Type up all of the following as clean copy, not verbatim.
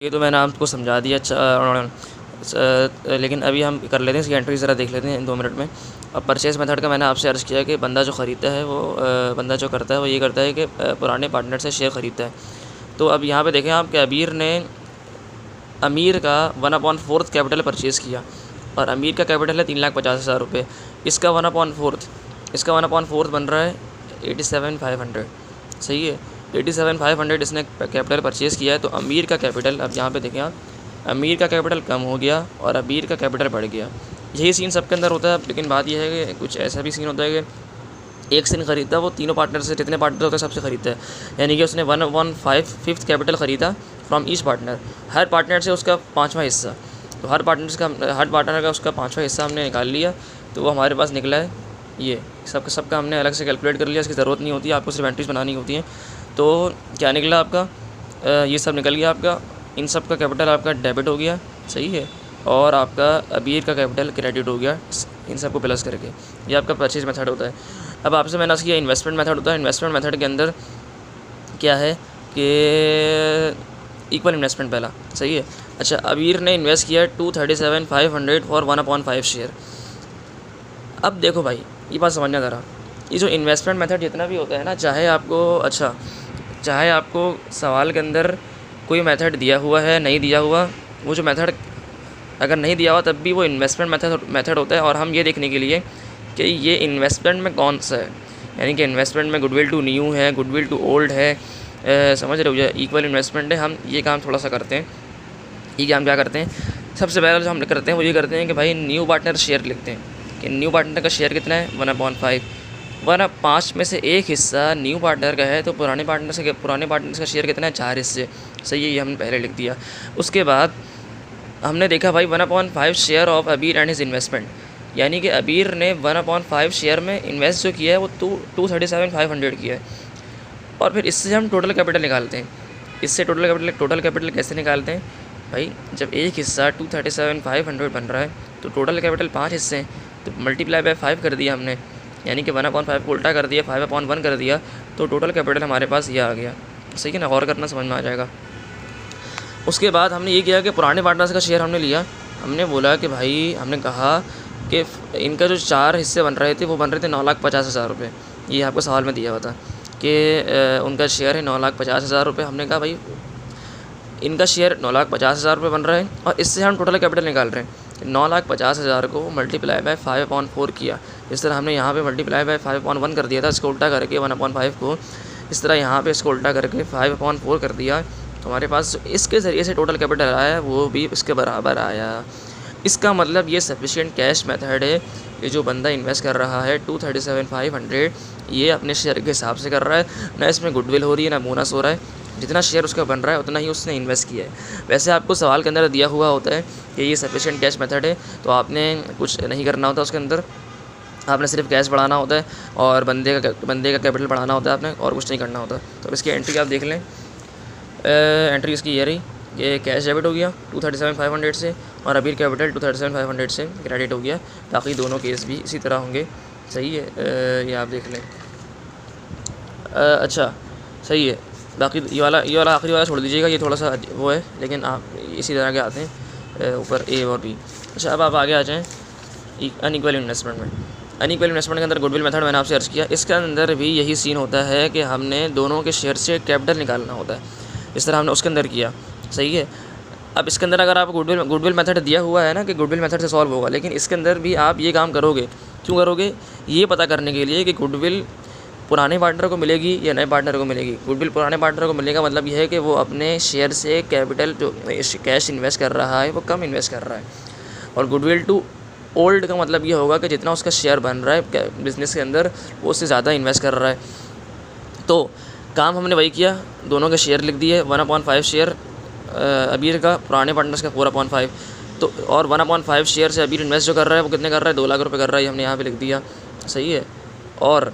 ये तो मैंने आपको समझा दिया। लेकिन अभी हम कर लेते हैं इसकी एंट्री ज़रा देख लेते हैं 2 मिनट में। अब परचेज़ मेथड का मैंने आपसे अर्ज़ किया कि बंदा जो ख़रीदता है वो बंदा जो करता है वो ये करता है कि पुराने पार्टनर से शेयर ख़रीदता है। तो अब यहाँ पे देखें आप कि अबीर ने अमीर का 1/4 कैपिटल परचेज़ किया और अमीर का कैपिटल है 3,50,000 रुपये। इसका 1/4 बन रहा है 87,500। सही है, 87,500 इसने कैपिटल परचेज़ किया है। तो अमीर का कैपिटल, अब यहाँ पे देखें आप, अमीर का कैपिटल कम हो गया और अमीर का कैपिटल बढ़ गया। यही सीन सबके अंदर होता है। लेकिन बात यह है कि कुछ ऐसा भी सीन होता है कि एक से नहीं ख़रीदता, वो तीनों पार्टनर से, जितने पार्टनर होते हैं सबसे ख़रीदता है। यानी कि उसने 1/5 कैपिटल ख़रीदा from each partner, her partner से उसका 5वां हिस्सा। तो हर पार्टनर का उसका 5वां हिस्सा हमने निकाल लिया। तो वो हमारे पास निकला है ये सबका हमने अलग से कैलकुलेट कर लिया। इसकी ज़रूरत नहीं होती है, आपको सिर्फ एंट्रीज बनानी होती हैं। तो क्या निकला आपका, ये सब निकल गया आपका। इन सब का कैपिटल आपका डेबिट हो गया, सही है, और आपका अबीर का कैपिटल क्रेडिट हो गया इन सब को प्लस करके। ये आपका परचेज मेथड होता है। अब आपसे मैंने किया इन्वेस्टमेंट मेथड होता है। इन्वेस्टमेंट मेथड के अंदर क्या है कि इक्वल इन्वेस्टमेंट पहला, सही है। अच्छा, अबीर ने इन्वेस्ट किया 237,500 फॉर 1/5 शेयर। अब देखो भाई, ये बात समझना ज़रा, ये जो इन्वेस्टमेंट मेथड जितना भी होता है ना, चाहे आपको सवाल के अंदर कोई मेथड दिया हुआ है, नहीं दिया हुआ, वो जो मेथड अगर नहीं दिया हुआ तब भी वो इन्वेस्टमेंट मेथड होता है। और हम ये देखने के लिए कि ये इन्वेस्टमेंट में कौन सा है, यानी कि इन्वेस्टमेंट में गुडविल टू न्यू है, गुडविल टू ओल्ड है, समझ रहे हो, ये इक्वल इन्वेस्टमेंट है। हम ये काम थोड़ा सा करते हैं। ये काम क्या करते हैं, सबसे पहले जो हम करते हैं वो ये करते हैं कि भाई न्यू पार्टनर शेयर लिखते हैं कि न्यू पार्टनर का शेयर कितना है, 1/5। 1/5 में से एक हिस्सा न्यू पार्टनर का है, तो पुराने पार्टनर का शेयर कितना है, 4 हिस्से, सही है। ये हमने पहले लिख दिया। उसके बाद हमने देखा भाई 1/5 शेयर ऑफ अबीर एंड हिज इन्वेस्टमेंट, यानी कि अबीर ने 1/5 शेयर में इन्वेस्ट जो किया है वो 237,500 किया है। और फिर इससे हम टोटल कैपिटल निकालते हैं। इससे टोटल कैपिटल कैसे निकालते हैं भाई, जब एक हिस्सा 237,500 बन रहा है तो टोटल कैपिटल 5 हिस्से हैं, तो मल्टीप्लाई बाय 5 कर दिया हमने, यानी कि 1/5 को उल्टा कर दिया, 5/1 कर दिया, तो टोटल कैपिटल हमारे पास ये आ गया। सही है ना, गौर करना, समझ में आ जाएगा। उसके बाद हमने ये किया कि पुराने पार्टनर्स का शेयर हमने लिया। हमने बोला कि भाई, हमने कहा कि इनका जो 4 हिस्से बन रहे थे वो बन रहे थे 9,50,000 रुपये। ये आपको सवाल में दिया हुआ था कि उनका शेयर है 9,50,000 रुपये। हमने कहा भाई इनका शेयर 9,50,000 रुपये बन रहा है और इससे हम टोटल कैपिटल निकाल रहे हैं। 9,50,000 को मल्टीप्लाई बाय 5/4 किया। इस तरह हमने यहाँ पे मल्टीप्लाई बाय 5/1 कर दिया था, इसको उल्टा करके 1/5 को इस तरह यहाँ पे इसको उल्टा करके 5/4 कर दिया। तो हमारे पास इसके ज़रिए से टोटल कैपिटल आया वो भी इसके बराबर आया। इसका मतलब ये सफिशिएंट कैश मेथड है। ये जो बंदा इन्वेस्ट कर रहा है 237,500, ये अपने शेयर के हिसाब से कर रहा है, ना इसमें गुडविल हो रही है ना बोनस हो रहा है। जितना शेयर उसका बन रहा है उतना ही उसने इन्वेस्ट किया है। वैसे आपको सवाल के अंदर दिया हुआ होता है कि ये सफिशिएंट कैश मेथड है, तो आपने कुछ नहीं करना होता उसके अंदर, आपने सिर्फ कैश बढ़ाना होता है और बंदे का कैपिटल बढ़ाना होता है आपने, और कुछ नहीं करना होता। तो इसकी एंट्री आप देख लें। एंट्री इसकी ये रही कि कैश डेबिट हो गया 237,500 से और अबीर कैपिटल 237,500 से क्रेडिट हो गया। बाकी दोनों केस भी इसी तरह होंगे, सही है। ये आप देख लें। अच्छा, सही है। बाकी ये वाला आखिरी वाला छोड़ दीजिएगा, ये थोड़ा सा वो है, लेकिन आप इसी तरह के आते हैं ऊपर ए और बी। अच्छा, अब आप आगे आ जाएँ अनइक्वल इन्वेस्टमेंट में। अनइक्वल इन्वेस्टमेंट के अंदर गुडविल मेथड मैंने आपसे अर्ज़ किया। इसके अंदर भी यही सीन होता है कि हमने दोनों के शेयर से कैपिटल निकालना होता है। इस तरह हमने उसके अंदर किया, सही है। अब इसके अंदर अगर आप गुडविल मेथड दिया हुआ है ना कि गुडविल मेथड से सॉल्व होगा, लेकिन इसके अंदर भी आप ये काम करोगे। क्यों करोगे, ये पता करने के लिए कि गुडविल पुराने पार्टनर को मिलेगी या नए पार्टनर को मिलेगी। गुडविल पुराने पार्टनर को मिलेगा, मतलब यह है कि वो अपने शेयर से कैपिटल जो कैश इन्वेस्ट कर रहा है वो कम इन्वेस्ट कर रहा है। और गुडविल टू ओल्ड का मतलब ये होगा कि जितना उसका शेयर बन रहा है बिज़नेस के अंदर वो उससे ज़्यादा इन्वेस्ट कर रहा है। तो काम हमने वही किया, दोनों के शेयर लिख दिए। 1/5 शेयर अबीर का, पुराने पार्टनर्स का 4/5। तो और 1/5 शेयर से अबीर इन्वेस्ट जो कर रहा है वो कितने कर रहा है, 2 लाख रुपये कर रहा है, हमने यहाँ पे लिख दिया, सही है। और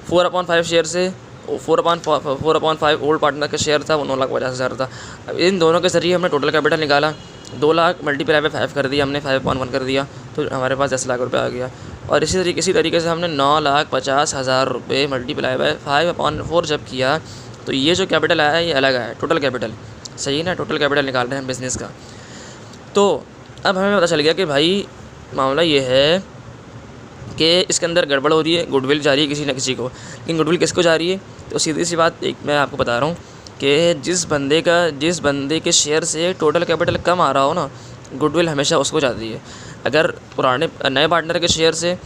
4/5 शेयर से 4/5 ओल्ड पार्टनर का शेयर था, वो 9,50,000 था। अब इन दोनों के जरिए हमने टोटल कैपिटल निकाला। 2 लाख मल्टीप्लाई बाय 5 कर दिया हमने, 5/1 कर दिया, तो हमारे पास 10 लाख रुपये आ गया। और इसी तरीके से हमने 9,50,000 रुपये मल्टीप्लाई बाय 5/4 जब किया तो ये जो कैपिटल आया है ये अलग आया है, टोटल कैपिटल, सही है ना, टोटल कैपिटल निकाल रहे हैं बिज़नेस का। तो अब हमें पता चल गया कि भाई मामला ये है कि इसके अंदर गड़बड़ हो रही है, गुडविल जा रही है किसी न किसी को, लेकिन गुडविल किसको जा रही है? तो सीधी सी बात एक मैं आपको बता रहा हूँ कि जिस बंदे के शेयर से टोटल कैपिटल कम आ रहा हो ना, गुडविल हमेशा उसको जाती है। अगर पुराने नए पार्टनर के शेयर से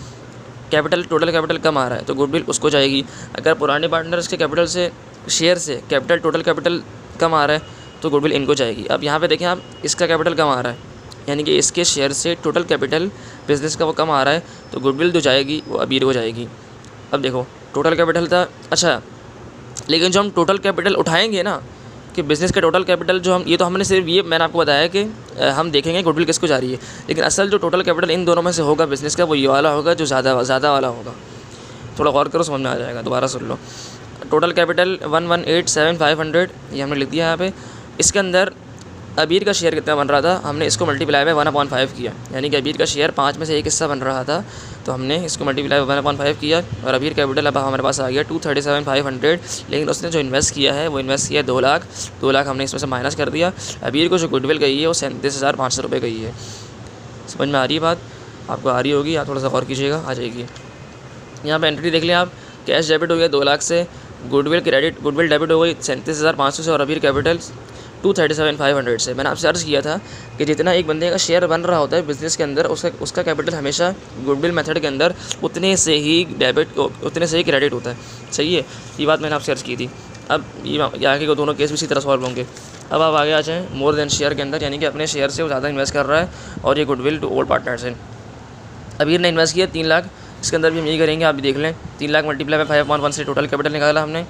टोटल कैपिटल कम आ रहा है तो गुडविल उसको जाएगी। अगर पुराने पार्टनर्स के शेयर से टोटल कैपिटल कम आ रहा है तो गुडविल इनको जाएगी। अब यहाँ पे देखें आप, इसका कैपिटल कम आ रहा है, यानी कि इसके शेयर से टोटल कैपिटल बिज़नेस का वो कम आ रहा है, तो गुडविल जो जाएगी वो अबीर को जाएगी। अब देखो टोटल कैपिटल था, अच्छा, लेकिन जो हम टोटल कैपिटल उठाएंगे ना कि बिज़नेस का टोटल कैपिटल जो हम, ये तो हमने सिर्फ ये मैंने आपको बताया कि हम देखेंगे गुडविल किसको जा रही है, लेकिन असल जो टोटल कैपिटल इन दोनों में से होगा बिज़नेस का, वो ये वाला होगा जो ज़्यादा वाला होगा। थोड़ा गौर करो, समझ में आ जाएगा, दोबारा सुन लो। टोटल कैपिटल 118,700 ये हमने लिख दिया यहाँ पे। इसके अंदर अबीर का शेयर कितना बन रहा था, हमने इसको मल्टीप्लाई बाय 1/5 किया, यानी कि अबीर का शेयर 5 में से एक हिस्सा बन रहा था, तो हमने इसको मल्टीप्लाई 1/5 किया और अबीर कैपिटल अब हमारे पास आ गया 237,500। लेकिन उसने जो इन्वेस्ट किया है वो इन्वेस्ट किया 2 लाख, 2 लाख हमने इसमें से माइनस कर दिया। अबीर को जो गुडविल गई है वो 37,500 रुपये गई है। समझ में आ रही है बात? आपको आ रही होगी, आप थोड़ा सा गौर कीजिएगा, आ जाएगी। यहाँ पर एंट्री देख लें आप, कैश डेबिट हो गया 2 लाख से, गुडविल डेबिट हो गई 37,500 से और अबीर कैपिटल 237,500 से। मैंने आपसे अर्ज़ किया था कि जितना एक बंदे का शेयर बन रहा होता है बिज़नेस के अंदर, उसका कैपिटल हमेशा गुडविल मेथड के अंदर उतने से ही क्रेडिट होता है। सही है, ये बात मैंने आपसे अर्ज़ की थी। अब ये आगे को दोनों केस भी इसी तरह सॉल्व होंगे। अब आप आगे आ जाएँ मोर देन शेयर के अंदर, यानी कि अपने शेयर से वो ज़्यादा इन्वेस्ट कर रहा है और ये गुडविल टू ओल्ड पार्टनर्स है। अबीर ने इन्वेस्ट किया 3 लाख, इसके अंदर भी हम यही करेंगे, आप भी देख लें। 3 लाख मल्टीप्लाई बाय 5/1 से टोटल कैपिटल निकाला हमने,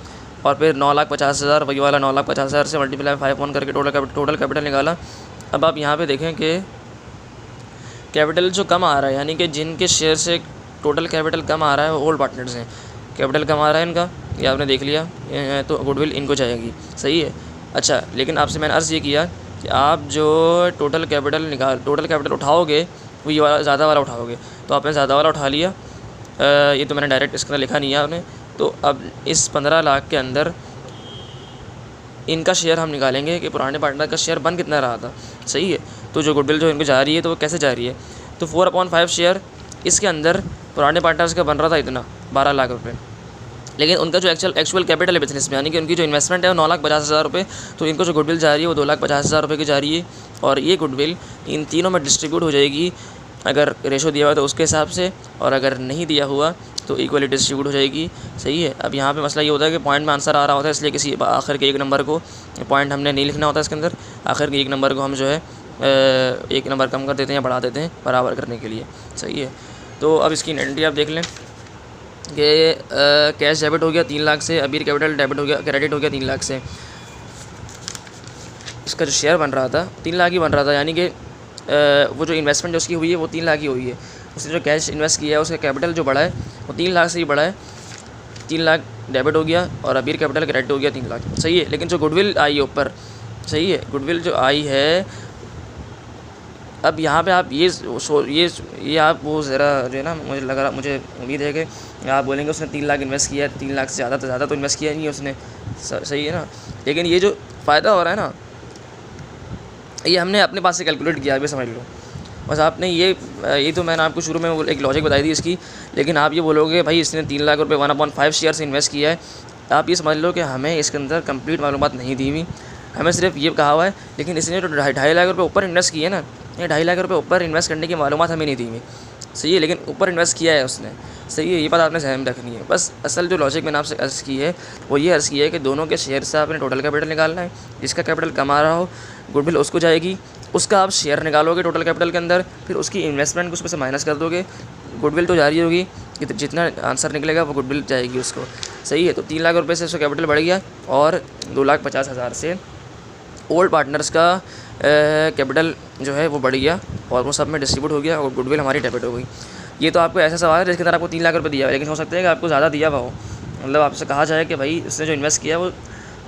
और फिर 9,50,000 वही वाला 9,50,000 से मल्टीप्लाई 5/1 करके टोटल कैपिटल निकाला। अब आप यहाँ पे देखें कि कैपिटल जो कम आ रहा है, यानी कि जिनके शेयर से टोटल कैपिटल कम आ रहा है वो ओल्ड पार्टनर्स हैं, कैपिटल कम आ रहा है इनका, ये आपने देख लिया, तो गुडविल इनको जाएगी। सही है, अच्छा, लेकिन आपसे मैंने अर्ज़ ये किया कि आप जो टोटल कैपिटल उठाओगे वो ये वाला ज़्यादा वाला उठाओगे, तो आपने ज़्यादा वाला उठा लिया। ये तो मैंने डायरेक्ट इसके अंदर लिखा नहीं है आपने। तो अब इस 15 लाख के अंदर इनका शेयर हम निकालेंगे कि पुराने पार्टनर का शेयर बन कितना रहा था। सही है, तो जो गुडविल जो इनको जा रही है तो वो कैसे जा रही है, तो 4/5 शेयर इसके अंदर पुराने पार्टनर्स का बन रहा था इतना 12 लाख रुपये, लेकिन उनका जो एक्चुअल कैपिटल है बिजनेस में, यानी कि उनकी जो इन्वेस्टमेंट है वो 9,50,000 रुपये, तो इनको जो गुडविल जा रही है वो 2,50,000 रुपये की जा रही है। और ये गुडविल इन तीनों में डिस्ट्रीब्यूट हो जाएगी, अगर रेशो दिया हुआ तो उसके हिसाब से, और अगर नहीं दिया हुआ तो इक्वली डिस्ट्रीब्यूट हो जाएगी। सही है, अब यहाँ पे मसला ये होता है कि पॉइंट में आंसर आ रहा होता है, इसलिए किसी आखिर के एक नंबर को पॉइंट हमने नहीं लिखना होता इसके अंदर, आखिर के एक नंबर को हम जो है एक नंबर कम कर देते हैं या बढ़ा देते हैं बराबर करने के लिए। सही है, तो अब इसकी एंट्री आप देख लें कि कैश डेबिट हो गया 3 लाख से, अबीर कैपिटल क्रेडिट हो गया 3 लाख से। इसका जो शेयर बन रहा था 3 लाख ही बन रहा था, यानी कि वो जो इन्वेस्टमेंट जो उसकी हुई है वो 3 लाख ही हुई है। उसने जो कैश इन्वेस्ट किया है उसका कैपिटल जो बढ़ा है वो 3 लाख से ही बढ़ा है। 3 लाख डेबिट हो गया और अबीर कैपिटल क्रेडिट हो गया 3 लाख। सही है, लेकिन जो गुडविल आई है ऊपर, सही है, गुडविल जो आई है, अब यहाँ पे आप ये आप वो ज़रा जो है ना, मुझे उम्मीद है कि आप बोलेंगे उसने 3 लाख इन्वेस्ट किया है, 3 लाख से ज़्यादा तो इन्वेस्ट किया नहीं है उसने। सही है ना, लेकिन ये जो फ़ायदा हो रहा है ना, ये हमने अपने पास से कैलकुलेट किया, अभी समझ लो। बस आपने ये तो मैंने आपको शुरू में एक लॉजिक बताई थी इसकी, लेकिन आप ये बोलोगे भाई इसने 3 लाख रुपये 1/5 शेयर से इन्वेस्ट किया है। आप ये समझ लो कि हमें इसके अंदर कंप्लीट मालूमात नहीं दी हुई, हमें सिर्फ ये कहा हुआ है, लेकिन इसने जो 2.5 लाख रुपये ऊपर इन्वेस्ट किए ना, ये 2.5 लाख रुपये ऊपर इन्वेस्ट करने की मालूमात हमें नहीं दी हुई। सही है, लेकिन ऊपर इन्वेस्ट किया है उसने। सही है, ये बात आपने ज़हन में रखनी है। बस असल जो लॉजिक मैंने आपसे अर्ज़ की है वो ये अर्ज़ की है कि दोनों के शेयर से आपने टोटल कैपिटल निकालना है, जिसका कैपिटल कम आ रहा हो गुडविल उसको जाएगी, उसका आप शेयर निकालोगे टोटल कैपिटल के अंदर, फिर उसकी इन्वेस्टमेंट को उसमें से माइनस कर दोगे, गुडविल तो जारी होगी, जितना आंसर निकलेगा वो गुडविल जाएगी उसको। सही है, तो 3 लाख रुपये से उसका कैपिटल बढ़ गया और 2,50,000 से ओल्ड पार्टनर्स का कैपिटल जो है वो बढ़ गया और वो सब में डिस्ट्रीब्यूट हो गया और गुडविल हमारी डेबिट हो गई। ये तो आपको ऐसा सवाल है जिसके अंदर आपको 3 लाख रुपये दिया है, लेकिन हो सकता है कि आपको ज़्यादा दिया हुआ हो, मतलब आपसे कहा जाए कि भाई इसने जो इन्वेस्ट किया वो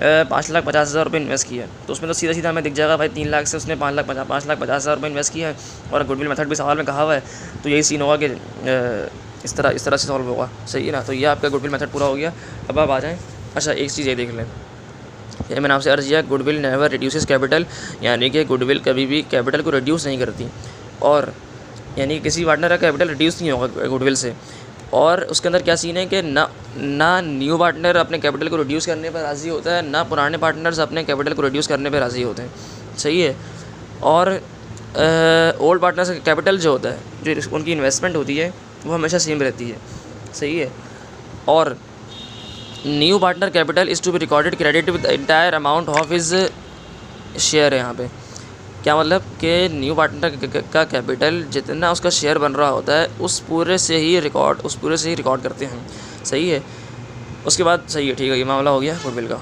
5,50,000 रुपये इन्वेस्ट किया है, तो उसमें तो सीधा हमें दिख जाएगा भाई 3 लाख से उसने 5,50,000 रुपये इन्वेस्ट किया है और गुडविल मेथड भी सवाल में कहा हुआ है, तो यही सीन होगा कि इस तरह से सॉल्व होगा। सही है ना, तो ये आपका गुडविल मेथड पूरा हो गया। अब आप आ जाएँ। अच्छा, एक चीज़ ये देख लें, ये मैंने आपसे अर्ज किया, गुडविल नेवर रिड्यूसेस कैपिटल, यानी कि गुडविल कभी भी कैपिटल को रिड्यूस नहीं करती, और यानी कि किसी पार्टनर का कैपिटल रिड्यूस नहीं होगा गुडविल से। और उसके अंदर क्या सीन है कि ना न्यू पार्टनर अपने कैपिटल को रिड्यूस करने पर राज़ी होता है, ना पुराने पार्टनर्स अपने कैपिटल को रिड्यूस करने पर राज़ी होते हैं, सही है। और ओल्ड पार्टनर्स का कैपिटल जो होता है, जो उनकी इन्वेस्टमेंट होती है, वो हमेशा सेम रहती है, सही है। और new partner capital is to be recorded credit with the entire amount of his share है। यहाँ पे क्या मतलब कि न्यू पार्टनर का कैपिटल जितना उसका शेयर बन रहा होता है उस पूरे से ही रिकॉर्ड करते हैं, सही है। उसके बाद सही है, ठीक है, ये मामला हो गया गुडविल का।